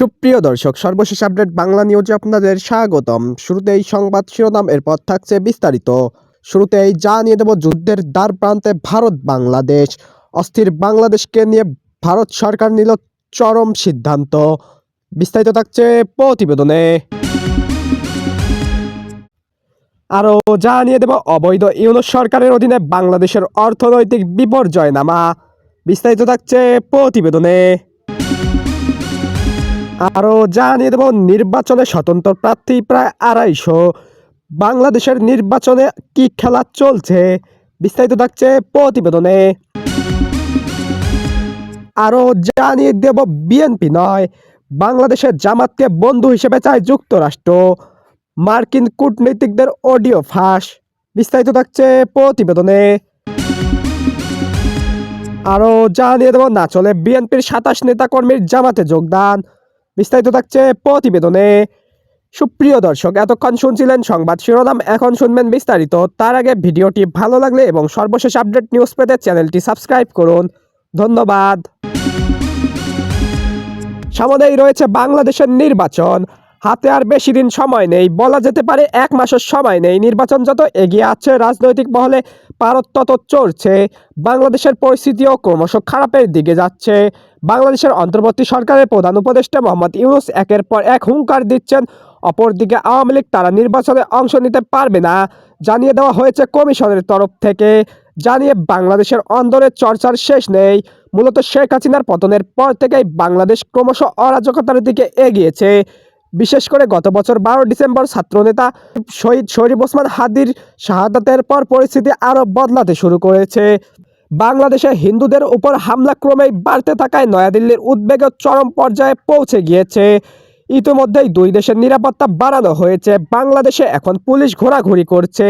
সুপ্রিয় দর্শক, সর্বশেষ আপডেট বাংলা নিউজে আপনাদের স্বাগতম। শুরুতেই সংবাদ শিরোনাম, এরপর থাকছে বিস্তারিত। শুরুতেই জানিয়ে দেব, যুদ্ধের দ্বার প্রান্তে ভারত বাংলাদেশ। অস্থির বাংলাদেশকে নিয়ে ভারত সরকার নিল চরম সিদ্ধান্ত। বিস্তারিত থাকছে প্রতিবেদনে। আরও জানিয়ে দেব, অবৈধ ইউনূস সরকারের অধীনে বাংলাদেশের অর্থনৈতিক বিপর্যয় নামা। বিস্তারিত থাকছে প্রতিবেদনে। আরও জানিয়ে দেব, নির্বাচনে স্বতন্ত্র প্রার্থী প্রায় 250। বাংলাদেশের নির্বাচনে কি খেলা চলছে, বিস্তারিত থাকছে প্রতিবেদনে। আরও জানিয়ে দেব, বিএনপি নয়, বাংলাদেশের জামাতকে বন্ধু হিসেবে চায় যুক্তরাষ্ট্র। মার্কিন কূটনীতিকদের অডিও ফাঁস। বিস্তারিত থাকছে প্রতিবেদনে। আরও জানিয়ে দেব, না চলে বিএনপির 27 নেতাকর্মীর জামাতে যোগদান। বিস্তারিত থাকছে প্রতিবেদনে। সুপ্রিয় দর্শক, এতক্ষণ শুনছিলেন সংবাদ শিরোনাম, এখন শুনবেন বিস্তারিত। তার আগে ভিডিওটি ভালো লাগলে এবং সর্বশেষ আপডেট নিউজ পেতে চ্যানেলটি সাবস্ক্রাইব করুন। ধন্যবাদ। সামনেই রয়েছে বাংলাদেশের নির্বাচন। হাতে আর বেশি দিন সময় নেই, বলা যেতে পারে 1 মাসের সময় নেই। নির্বাচন যত এগিয়ে আছে, রাজনৈতিক মহলে পারদ তত চড়ছে। বাংলাদেশের পরিস্থিতিও ক্রমশ খারাপের দিকে যাচ্ছে। বাংলাদেশের অন্তর্বর্তী সরকারের প্রধান উপদেষ্টা মোহাম্মদ ইউনূস একের পর এক হুঙ্কার দিচ্ছেন। অপরদিকে আওয়ামী লীগ তারা নির্বাচনে অংশ নিতে পারবে না জানিয়ে দেওয়া হয়েছে কমিশনের তরফ থেকে। জানিয়ে বাংলাদেশের অন্দরের চর্চার শেষ নেই। মূলত শেখ হাসিনার পতনের পর থেকেই বাংলাদেশ ক্রমশ অরাজকতার দিকে এগিয়েছে। বিশেষ করে গত বছর 12 ডিসেম্বর ছাত্রনেতা শহীদ শরীফ ওসমান হাদির শাহাদাতের পর পরিস্থিতি আরও বদলাতে শুরু করেছে। বাংলাদেশে হিন্দুদের উপর হামলা ক্রমেই বাড়তে থাকায় নয়াদিল্লির উদ্বেগ চরম পর্যায়ে পৌঁছে গিয়েছে। ইতিমধ্যেই দুই দেশের নিরাপত্তা বাড়ানো হয়েছে। বাংলাদেশে এখন পুলিশ ঘোরাঘুরি করছে।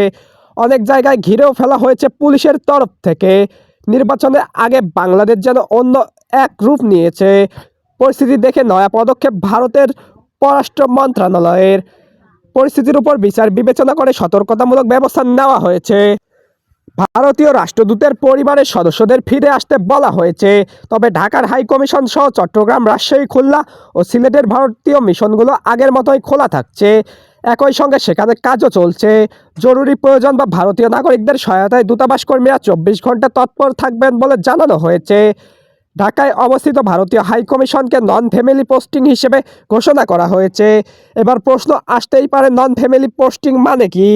অনেক জায়গায় ঘিরেও ফেলা হয়েছে পুলিশের তরফ থেকে। নির্বাচনের আগে বাংলাদেশ যেন অন্য এক রূপ নিয়েছে। পরিস্থিতি দেখে নয়া পদক্ষেপ ভারতের পররাষ্ট্র মন্ত্রণালয়ের। পরিস্থিতির উপর বিচার বিবেচনা করে সতর্কতামূলক ব্যবস্থা নেওয়া হয়েছে। ভারতীয় রাষ্ট্রদূতের পরিবারের সদস্যদের ফিরে আসতে বলা হয়েছে। তবে ঢাকার হাই কমিশন সহ চট্টগ্রাম, রাজশাহী, খুলনা ও সিলেটের ভারতীয় মিশনগুলো আগের মতোই খোলা থাকছে। একই সঙ্গে সেখানে কাজও চলছে। জরুরি প্রয়োজন বা ভারতীয় নাগরিকদের সহায়তায় দূতাবাস কর্মীরা 24 ঘন্টা তৎপর থাকবেন বলে জানানো হয়েছে। ঢাকায় অবস্থিত ভারতীয় হাই কমিশনকে নন ফ্যামিলি পোস্টিং হিসেবে ঘোষণা করা হয়েছে। এবার প্রশ্ন আসতেই পারে, নন ফ্যামিলি পোস্টিং মানে কি?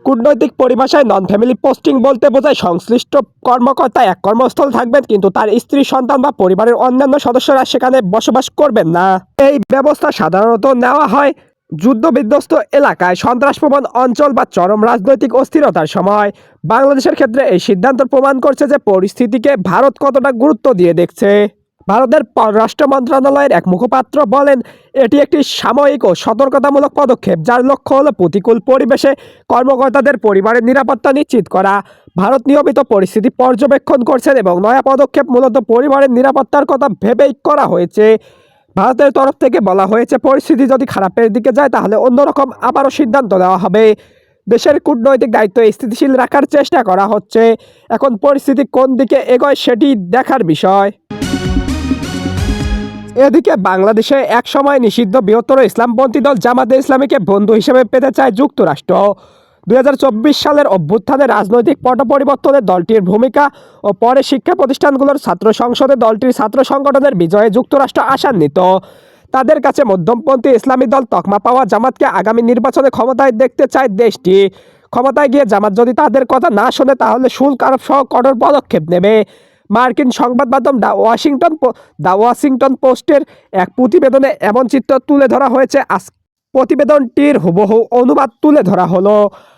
কূটনৈতিক পরিভাষায় নন ফ্যামিলি পোস্টিং বলতে বোঝায় সংশ্লিষ্ট কর্মকর্তা এক কর্মস্থল থাকবেন, কিন্তু তার স্ত্রী, সন্তান বা পরিবারের অন্যান্য সদস্যরা সেখানে বসবাস করবেন না। এই ব্যবস্থা সাধারণত নেওয়া হয় যুদ্ধবিধ্বস্ত এলাকায়, সন্ত্রাসপ্রবণ অঞ্চল বা চরম রাজনৈতিক অস্থিরতার সময়। বাংলাদেশের ক্ষেত্রে এই সিদ্ধান্ত প্রমাণ করছে যে পরিস্থিতিকে ভারত কতটা গুরুত্ব দিয়ে দেখছে। ভারতের পররাষ্ট্র মন্ত্রণালয়ের এক মুখপাত্র বলেন, এটি একটি সাময়িক ও সতর্কতামূলক পদক্ষেপ, যার লক্ষ্য হলো প্রতিকূল পরিবেশে কর্মকর্তাদের পরিবারের নিরাপত্তা নিশ্চিত করা। ভারত নিয়মিত পরিস্থিতি পর্যবেক্ষণ করছেন এবং নয়া পদক্ষেপ মূলত পরিবারের নিরাপত্তার কথা ভেবেই করা হয়েছে। ভারতের তরফ থেকে বলা হয়েছে, পরিস্থিতি যদি খারাপের দিকে যায় তাহলে অন্যরকম আবারও সিদ্ধান্ত নেওয়া হবে। দেশের কূটনৈতিক দায়িত্ব স্থিতিশীল রাখার চেষ্টা করা হচ্ছে। এখন পরিস্থিতি কোন দিকে এগোয় সেটি দেখার বিষয়। এদিকে বাংলাদেশে এক সময় নিষিদ্ধ বৃহত্তর ইসলামপন্থী দল জামাতে ইসলামীকে বন্ধু হিসেবে পেতে চায় যুক্তরাষ্ট্র। 2024 সালের অভ্যুত্থানে রাজনৈতিক পট পরিবর্তনে দলটির ভূমিকা ও পরে শিক্ষা প্রতিষ্ঠানগুলোর ছাত্র সংসদে দলটির ছাত্র সংগঠনের বিজয়ে যুক্তরাষ্ট্র আশান্বিত। তাদের কাছে মধ্যমপন্থী ইসলামী দল তকমা পাওয়া জামাতকে আগামী নির্বাচনে ক্ষমতায় দেখতে চায় দেশটি। ক্ষমতায় গিয়ে জামাত যদি তাদের কথা না শোনে তাহলে শুল্ক আরোপ সহ কঠোর পদক্ষেপ নেবে। মার্কিন সংবাদ মাধ্যম দ্য ওয়াশিংটন পোস্টের এক প্রতিবেদনে এমন চিত্র তুলে ধরা হয়েছে। প্রতিবেদনটির হুবহু অনুবাদ তুলে ধরা হলো।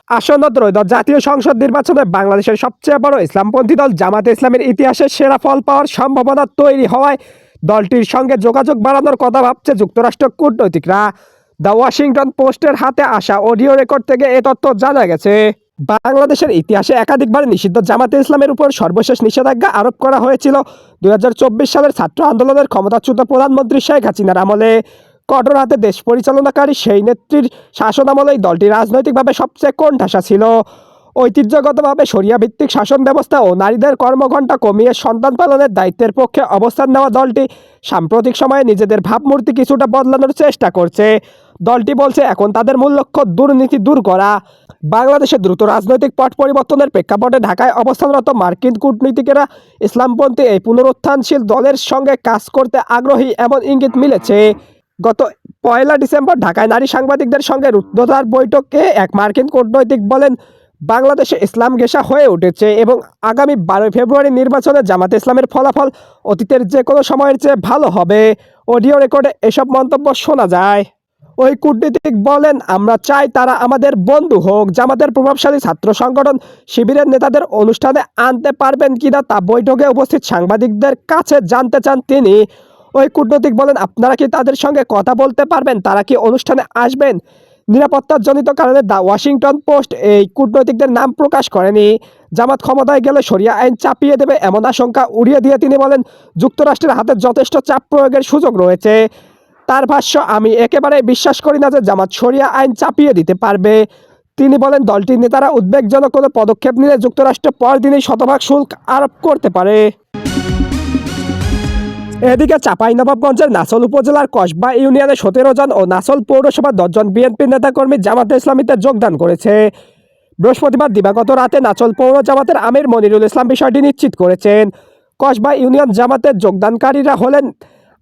আসন্ন ত্রয়োদশ জাতীয় সংসদ নির্বাচনে বাংলাদেশের সবচেয়ে বড় ইসলামপন্থী দল জামাতে ইসলামীর ইতিহাসে সেরা ফল পাওয়ার সম্ভাবনা তৈরি হওয়ায় দলটির সঙ্গে যোগাযোগ বাড়ানোর কথা ভাবছে যুক্তরাষ্ট্র কূটনৈতিকরা। দ্য ওয়াশিংটন পোস্টের হাতে আসা অডিও রেকর্ড থেকে এ তথ্য জানা গেছে। বাংলাদেশের ইতিহাসে একাধিকবার নিষিদ্ধ জামাতে ইসলামের উপর সর্বশেষ নিষেধাজ্ঞা আরোপ করা হয়েছিল 2024 সালের ছাত্র আন্দোলনের ক্ষমতাচ্যুত প্রধানমন্ত্রী শেখ হাসিনার আমলে। কঠোর হাতে দেশ পরিচালনাকারী সেই নেত্রীর শাসনামলেই দলটি রাজনৈতিকভাবে সবচেয়ে কোণঠাসা ছিল। ঐতিহ্যগতভাবে শরিয়া ভিত্তিক শাসন ব্যবস্থা ও নারীদের কর্মঘণ্টা কমিয়ে সন্তান পালনের দায়িত্বের পক্ষে অবস্থান নেওয়া দলটি সাম্প্রতিক সময়ে নিজেদের ভাবমূর্তি কিছুটা বদলানোর চেষ্টা করছে। দলটি বলছে এখন তাদের মূল লক্ষ্য দুর্নীতি দূর করা। বাংলাদেশে দ্রুত রাজনৈতিক পট পরিবর্তনের প্রেক্ষাপটে ঢাকায় অবস্থানরত মার্কিন কূটনীতিকেরা ইসলামপন্থী এই পুনরুত্থানশীল দলের সঙ্গে কাজ করতে আগ্রহী এমন ইঙ্গিত মিলেছে। গত 1 ডিসেম্বর ঢাকায় নারী সাংবাদিকদের সঙ্গে রুদ্ধদ্বার বৈঠকে এক মার্কিন কূটনৈতিক বলেন, বাংলাদেশে ইসলাম ঘেঁষা হয়ে উঠেছে এবং আগামী 12 ফেব্রুয়ারি নির্বাচনে জামাতে ইসলামের ফলাফল অতীতের যে কোনো সময়ের চেয়ে ভালো হবে। অডিও রেকর্ডে এসব মন্তব্য শোনা যায়। ওই কূটনীতিক বলেন, আমরা চাই তারা আমাদের বন্ধু হোক। জামাতের প্রভাবশালী ছাত্র সংগঠন শিবিরের নেতাদের অনুষ্ঠানে আনতে পারবেন কিনা তা বৈঠকে উপস্থিত সাংবাদিকদের কাছে জানতে চান তিনি। ওই কূটনীতিক বলেন, আপনারা কি তাদের সঙ্গে কথা বলতে পারবেন? তারা কি অনুষ্ঠানে আসবেন? নিরাপত্তাজনিত কারণে দ্য ওয়াশিংটন পোস্ট এই কূটনৈতিকদের নাম প্রকাশ করেনি। জামাত ক্ষমতায় গেলে শরিয়া আইন চাপিয়ে দেবে এমন আশঙ্কা উড়িয়ে দিয়ে তিনি বলেন, যুক্তরাষ্ট্রের হাতে যথেষ্ট চাপ প্রয়োগের সুযোগ রয়েছে। তার ভাষ্য, আমি একেবারে বিশ্বাস করি না যে জামাত শরিয়া আইন চাপিয়ে দিতে পারবে। তিনি বলেন, দলটির নেতারা উদ্বেগজনক কোনো পদক্ষেপ নিলে যুক্তরাষ্ট্র পরদিনই শতভাগ শুল্ক আরোপ করতে পারে। এদিকে চাঁপাইনবাবগঞ্জের নাসল উপজেলার কসবা ইউনিয়নে 17 জন ও নাসল পৌরসভার 10 জন বিএনপি নেতাকর্মী জামাতে ইসলামীতে যোগদান করেছে। বৃহস্পতিবার দিবাগত রাতে নাচল পৌর জামাতের আমির মনিরুল ইসলাম বিষয়টি নিশ্চিত করেছেন। কসবা ইউনিয়ন জামাতের যোগদানকারীরা হলেন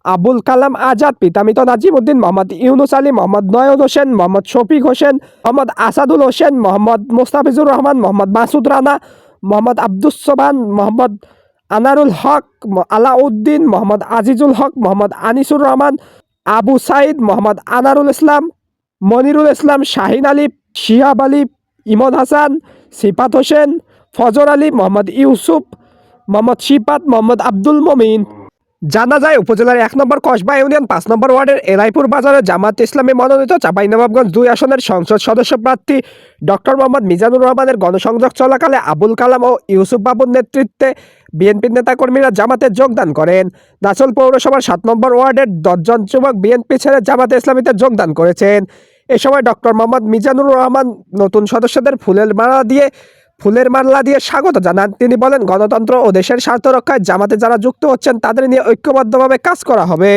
আবুল কালাম আজাদ, পিতামিত নাজিম উদ্দিন, মোহাম্মদ ইউনুস আলী, মোহাম্মদ নয়ন হোসেন, মোহাম্মদ শফিক হোসেন, মোহাম্মদ আসাদুল হোসেন, মোহাম্মদ মোস্তাফিজুর রহমান, মোহাম্মদ মাসুদ রানা, মোহাম্মদ আব্দুস সোবহান, মোহাম্মদ আনারুল হক, আলাউদ্দিন, মোহাম্মদ আজিজুল হক, মোহাম্মদ আনিসুর রহমান, আবু সাইদ, মোহাম্মদ আনারুল ইসলাম, মনিরুল ইসলাম, শাহিন আলী, শিহাব আলী, ইমন হাসান, সিফাত হোসেন, ফজর আলী, মোহাম্মদ ইউসুফ, মোহাম্মদ শিপাত, মোহাম্মদ আব্দুল মমিন। জানা যায়, উপজেলার 1 নম্বর কসবা ইউনিয়ন 5 নম্বর ওয়ার্ডের এলাইপুর বাজারে জামাত ইসলামী মনোনীত চাঁপাইনবাবগঞ্জ 2 আসনের সংসদ সদস্য প্রার্থী ডক্টর মোহাম্মদ মিজানুর রহমানের গণসংযোগ চলাকালে আবুল কালাম ও ইউসুফ বাবুর নেতৃত্বে বিএনপির নেতাকর্মীরা জামাতে যোগদান করেন। নাচল পৌরসভার 7 নম্বর ওয়ার্ডের 10 জন যুবক বিএনপি ছেড়ে জামাতে ইসলামীতে যোগদান করেছেন। এ সময় ডক্টর মোহাম্মদ মিজানুর রহমান নতুন সদস্যদের ফুলের মালা দিয়ে স্বাগত জানান। তিনি বলেন, গণতন্ত্র ও দেশের স্বার্থ রক্ষায় জামাতে যারা যুক্ত হচ্ছেন তাদের নিয়ে ঐক্যবদ্ধভাবে কাজ করা হবে।